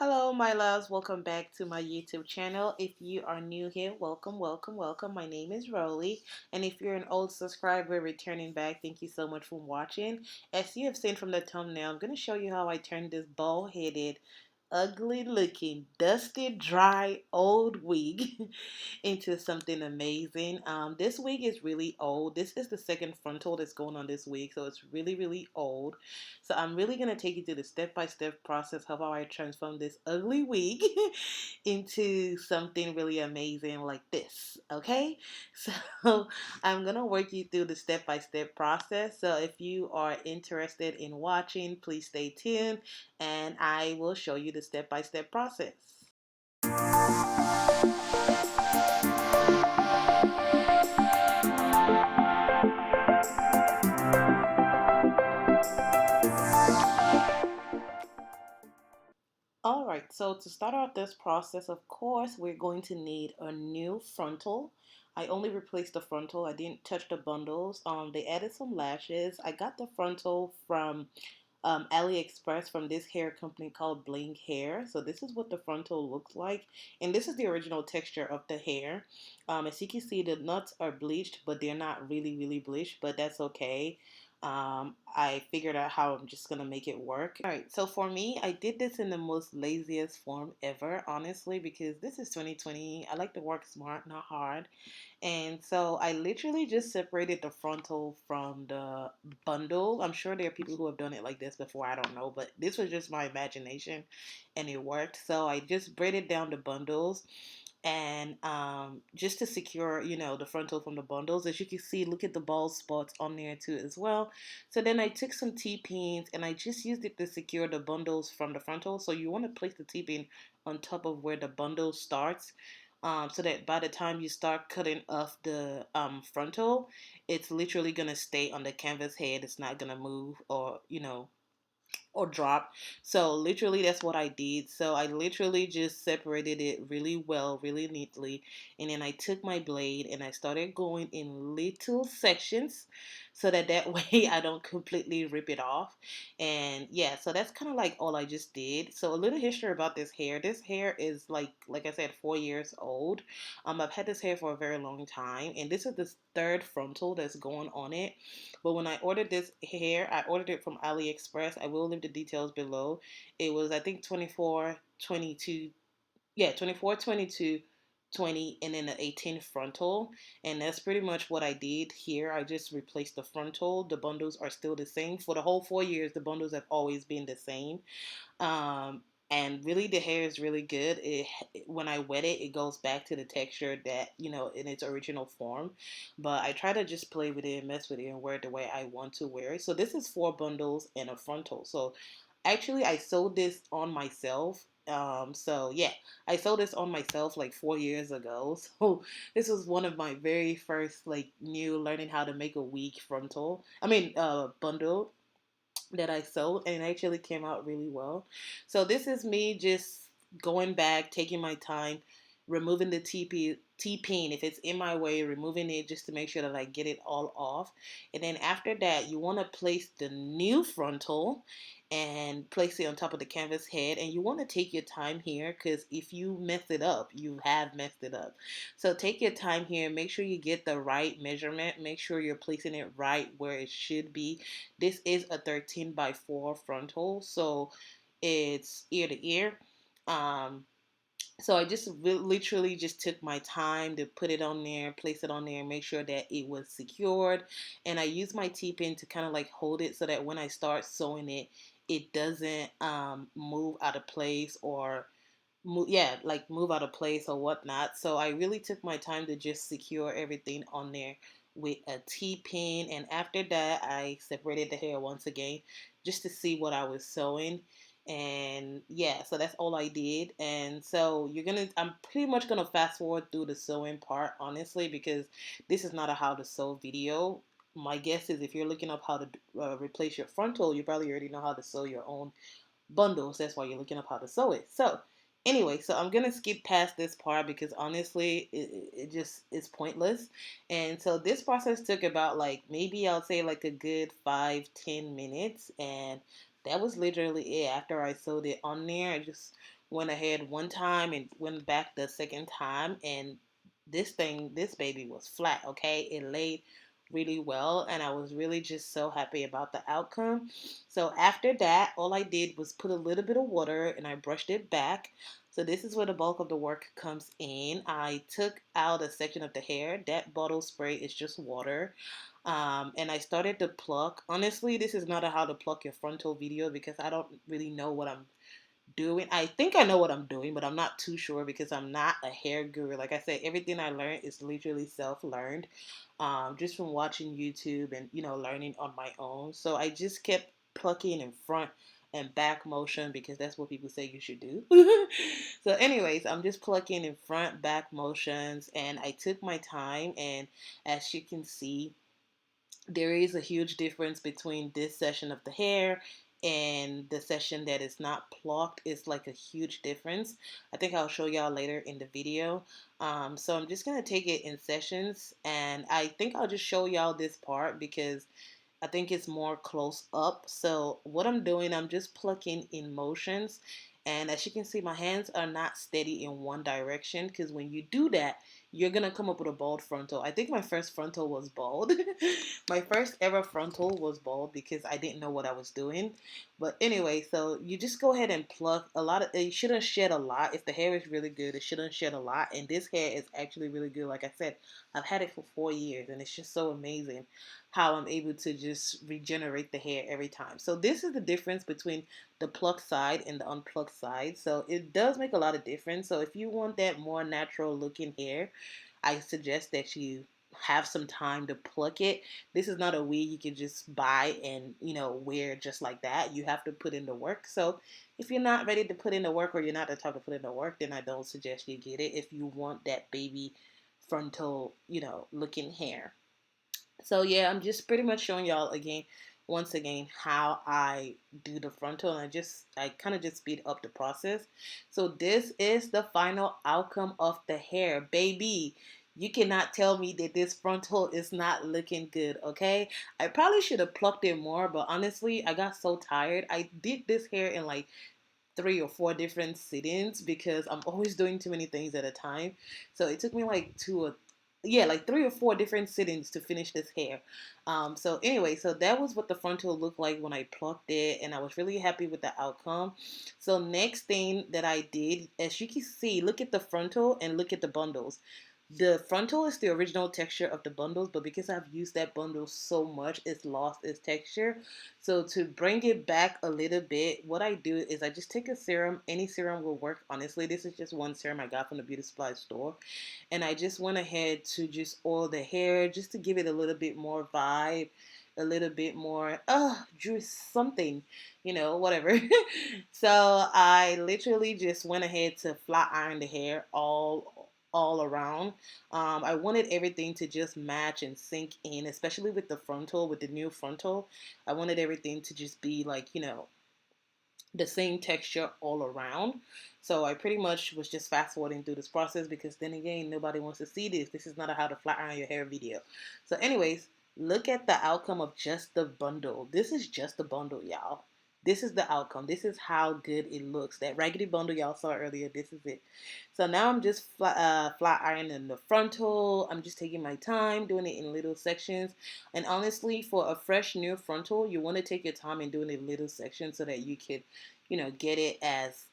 Hello, my loves. Welcome back to my YouTube channel. If you are new here, welcome, welcome, welcome. My name is Rolly. And if you're an old subscriber returning back, thank you so much for watching. As you have seen from the thumbnail, I'm going to show you how I turned this bald-headed, ugly looking, dusty, dry, old wig into something amazing. This wig is really old. This is the second frontal that's going on this wig, so it's really, really old. So I'm really going to take you through the step-by-step process of how I transform this ugly wig into something really amazing like this, okay? So I'm going to work you through the step-by-step process. So if you are interested in watching, please stay tuned and I will show you the step-by-step process. Alright, so to start out this process, of course, we're going to need a new frontal. I only replaced the frontal. I didn't touch the bundles. They added some lashes. I got the frontal from AliExpress from this hair company called Bling Hair. So this is what the frontal looks like. And this is the original texture of the hair. As you can see, the nuts are bleached, but they're not really, really bleached, but that's okay. I figured out how I'm just gonna make it work. Alright, so for me, I did this in the most laziest form ever, honestly, because this is 2020. I like to work smart, not hard. And so I literally just separated the frontal from the bundle. I'm sure there are people who have done it like this before, I don't know, but this was just my imagination and it worked. So I just braided down the bundles and just to secure the frontal from the bundles. As you can see, look at the bald spots on there too as well. So then I took some T-pins and I just used it to secure the bundles from the frontal. So you want to place the T-pin on top of where the bundle starts, so that by the time you start cutting off the frontal, it's literally gonna stay on the canvas head. It's not gonna move or drop. So literally that's what I did. So I literally just separated it really well, really neatly. And then I took my blade and I started going in little sections so that way I don't completely rip it off. And yeah, so that's kind of like all I just did. So a little history about this hair. This hair is like I said, 4 years old. I've had this hair for a very long time, and this is the third frontal that's going on it. But when I ordered this hair, I ordered it from AliExpress. I will leave the details below. It was, I think, 24, 22, yeah, 24, 22, 20, and then the 18 frontal. And that's pretty much what I did here. I just replaced the frontal. The bundles are still the same. For the whole 4 years, the bundles have always been the same. Um, and really, the hair is really good. When I wet it, it goes back to the texture that, in its original form. But I try to just play with it and mess with it and wear it the way I want to wear it. So this is 4 bundles and a frontal. So actually, I sewed this on myself. So yeah, I sewed this on myself like 4 years ago. So this was one of my very first like new learning how to make a wig frontal. Bundle that I sewed, and it actually came out really well. So this is me just going back, taking my time, removing the T-pin if it's in my way, removing it just to make sure that I get it all off. And then after that, you want to place the new frontal and place it on top of the canvas head. And you want to take your time here, because if you mess it up, you have messed it up. So take your time here, make sure you get the right measurement, make sure you're placing it right where it should be. This is a 13 by 4 frontal, so it's ear to ear. Um, so I just literally just took my time to put it on there, place it on there, make sure that it was secured. And I used my T-pin to kind of like hold it so that when I start sewing it, it doesn't move out of place or move out of place or whatnot. So I really took my time to just secure everything on there with a T-pin. And after that, I separated the hair once again just to see what I was sewing. And yeah, so that's all I did. And so I'm pretty much gonna fast forward through the sewing part, honestly, because this is not a how to sew video. My guess is if you're looking up how to replace your frontal, you probably already know how to sew your own bundles. That's why you're looking up how to sew it. So anyway, so I'm gonna skip past this part because honestly it just is pointless. And so this process took about like maybe I'll say like a good 5-10 minutes. And That was literally it. After I sewed it on there, I just went ahead one time and went back the second time, and this baby was flat. Okay, it laid really well, and I was really just so happy about the outcome. So after that, all I did was put a little bit of water and I brushed it back. So this is where the bulk of the work comes in. I took out a section of the hair. That bottle spray is just water. And I started to pluck. Honestly, this is not a how to pluck your frontal video because I don't really know what I'm doing. I think I know what I'm doing, but I'm not too sure because I'm not a hair guru. Like I said, everything I learned is literally self-learned, just from watching YouTube and learning on my own. So I just kept plucking in front and back motion because that's what people say you should do. So, anyways, I'm just plucking in front back motions, and I took my time. And as you can see, there is a huge difference between this session of the hair and the session that is not plucked. It's like a huge difference. I think I'll show y'all later in the video. So I'm just gonna take it in sessions, and I think I'll just show y'all this part because I think it's more close up. So what I'm doing, I'm just plucking in motions. And as you can see, my hands are not steady in one direction because when you do that, you're going to come up with a bald frontal. I think my first frontal was bald. My first ever frontal was bald because I didn't know what I was doing. But anyway, so you just go ahead and pluck a lot of, it shouldn't shed a lot. If the hair is really good, it shouldn't shed a lot. And this hair is actually really good. Like I said, I've had it for 4 years and it's just so amazing how I'm able to just regenerate the hair every time. So this is the difference between the plucked side and the unplucked side. So it does make a lot of difference. So if you want that more natural looking hair, I suggest that you have some time to pluck it. This is not a wig you can just buy and wear just like that. You have to put in the work. So if you're not ready to put in the work, or you're not the type to put in the work, then I don't suggest you get it if you want that baby frontal looking hair. So yeah, I'm just pretty much showing y'all again, once again, how I do the frontal, and I kind of just speed up the process. So this is the final outcome of the hair, baby. You cannot tell me that this frontal is not looking good, okay? I probably should have plucked it more, but honestly, I got so tired. I did this hair in like 3 or 4 different sittings because I'm always doing too many things at a time. So it took me like like 3 or 4 different sittings to finish this hair. So anyway, so that was what the frontal looked like when I plucked it, and I was really happy with the outcome. So next thing that I did, as you can see, look at the frontal and look at the bundles. The frontal is the original texture of the bundles, but because I've used that bundle so much, it's lost its texture. So to bring it back a little bit, what I do is I just take a serum. Any serum will work, honestly. This is just one serum I got from the beauty supply store. And I just went ahead to just oil the hair just to give it a little bit more vibe, a little bit more, juice, something, whatever. So I literally just went ahead to flat iron the hair all around. I wanted everything to just match and sink in, especially with the frontal, with the new frontal. I wanted everything to just be like, the same texture all around. So I pretty much was just fast forwarding through this process because then again, nobody wants to see this. This is not a how to flat iron your hair video. So anyways, look at the outcome of just the bundle. This is just the bundle, y'all. This is the outcome. This is how good it looks. That raggedy bundle y'all saw earlier, this is it. So now I'm just flat ironing the frontal. I'm just taking my time, doing it in little sections. And honestly, for a fresh new frontal, you want to take your time and doing it in little sections so that you could, get it as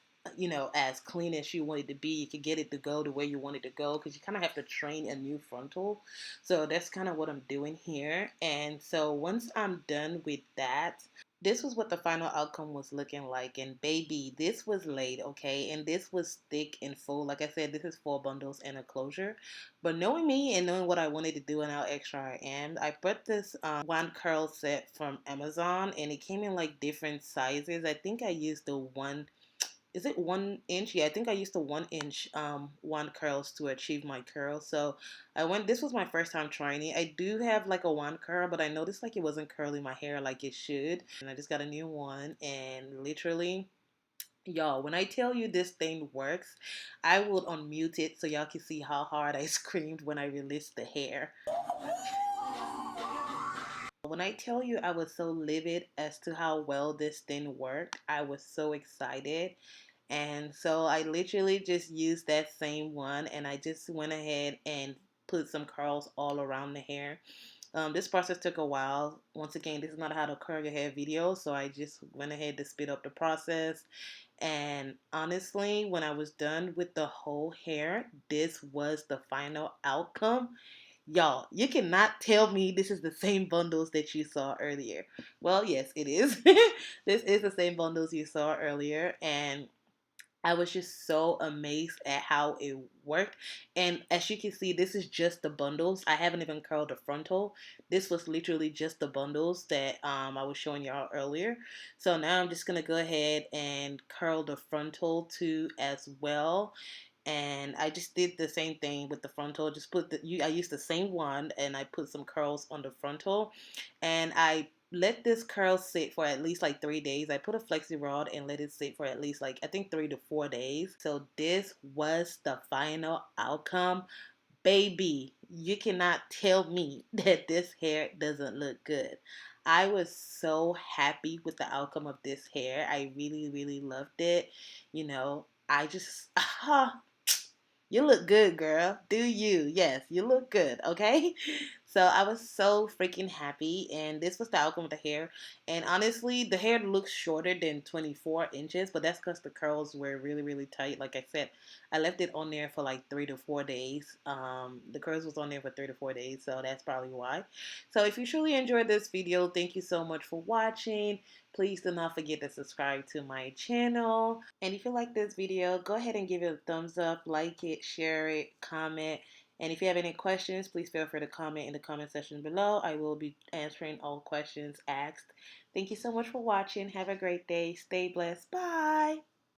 clean as you want it to be. You can get it to go the way you want it to go because you kind of have to train a new frontal. So that's kind of what I'm doing here. And so once I'm done with that, this was what the final outcome was looking like. And baby, this was laid, okay? And this was thick and full. Like I said, this is 4 bundles and a closure. But knowing me and knowing what I wanted to do and how extra I am, I bought this wand curl set from Amazon, and it came in like different sizes. I think I used the one, is it 1 inch? Yeah, I think I used the 1 inch wand curls to achieve my curl. So this was my first time trying it. I do have like a wand curl, but I noticed like it wasn't curling my hair like it should. And I just got a new one, and literally, y'all, when I tell you this thing works, I will unmute it so y'all can see how hard I screamed when I released the hair. When I tell you I was so livid as to how well this thing worked, I was so excited. And so I literally just used that same one and I just went ahead and put some curls all around the hair. This process took a while. Once again, this is not how to curl your hair video, so I just went ahead to speed up the process. And honestly, when I was done with the whole hair, this was the final outcome. Y'all, you cannot tell me this is the same bundles that you saw earlier. Well, yes, it is. This is the same bundles you saw earlier, and I was just so amazed at how it worked. And as you can see, this is just the bundles. I haven't even curled the frontal. This was literally just the bundles that I was showing y'all earlier. So now I'm just going to go ahead and curl the frontal too as well. And I just did the same thing with the frontal. Just put I used the same one and I put some curls on the frontal. And I let this curl sit for at least like 3 days. I put a flexi rod and let it sit for at least like I think 3 to 4 days. So this was the final outcome. Baby, you cannot tell me that this hair doesn't look good. I was so happy with the outcome of this hair. I really, really loved it. I just you look good, girl. Do you? Yes, you look good, okay? So I was so freaking happy, and this was the outcome of the hair. And honestly, the hair looks shorter than 24 inches, but that's because the curls were really, really tight. Like I said, I left it on there for like 3 to 4 days. The curls was on there for 3 to 4 days, so that's probably why. So if you truly enjoyed this video, thank you so much for watching. Please do not forget to subscribe to my channel. And if you like this video, go ahead and give it a thumbs up, like it, share it, comment. And if you have any questions, please feel free to comment in the comment section below. I will be answering all questions asked. Thank you so much for watching. Have a great day. Stay blessed. Bye.